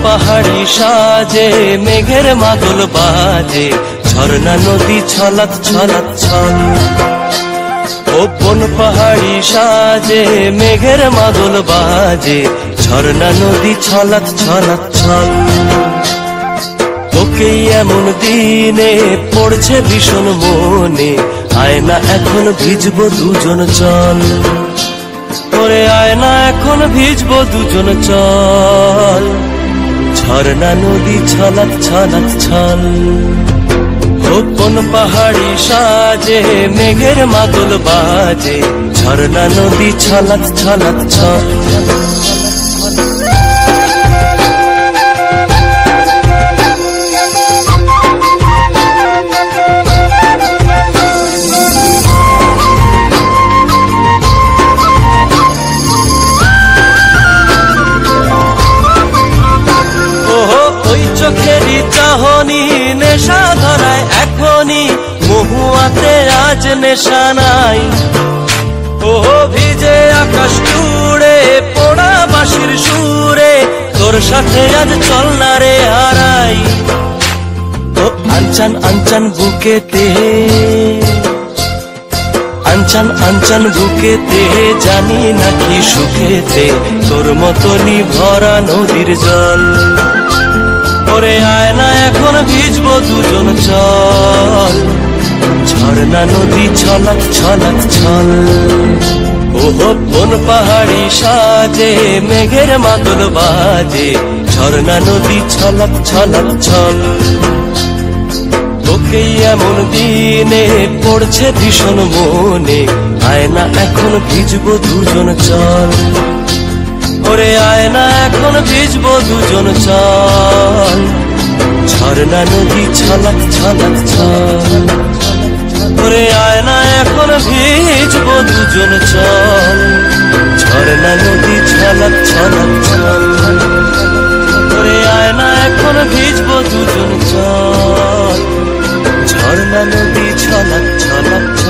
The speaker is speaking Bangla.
পাহাড়ি সাজে মেঘের মাদল বাজে, ঝর্ণা নদী ছলাৎ ছলাৎ ছল। ও বন পাহাড়ি সাজে মেঘের মাদল বাজে, ঝর্ণা নদী ছলাৎ ছলাৎ ছল। তোকেই এমন দিনে পড়ছে ভীষণ মনে, আয় না এখন ভিজবো দুজন চল। ওরে আয় না এখন ভিজবো দুজন চল, ঝর্ণা নদী ছলাৎ ছলাৎ ছল। কোন পাহাড়ি সাজে মেঘের মাদল বাজে, ঝর্ণা নদী ছলাৎ ছলাৎ ছল। চোখেরই চাহনি নেশা ধরায় এখনই, মহুয়াতে আজ নেশা নাই। ও ভিজে আকাশ জুড়ে পোড়া বাঁশির সুরে, তোর সাথে আজ চল না রে হারাই। ও আনচান আনচান বুকেতে, আনচান আনচান বুকেতে, জানি নাকি সুখেতে তোর মতনই ভরা নদীর জল। ওরে আয় না এখন ভিজবো দুজন চল, ঝর্ণা নদী ছলাৎ ছলাৎ ছল। ও বন পাহাড়ি সাজে মেঘের মাদল বাজে, ঝর্ণা নদী ছলাৎ ছলাৎ ছল। তোকেই এমন দিনে পড়ছে ভীষণ মনে, আয় না এখন ভিজবো দুজন চল। ওরে আয় না এখন ভিজবো দুজন চল, ঝর্ণা নদী ছলাৎ ছলাৎ ছল। ওরে আয় না এখন ভিজবো দুজন চল, ঝর্ণা নদী ছলাৎ ছলাৎ ছল। ওরে আয় না এখন ভিজবো দুজন চল, ঝর্ণা নদী ছলাৎ ছলাৎ ছল।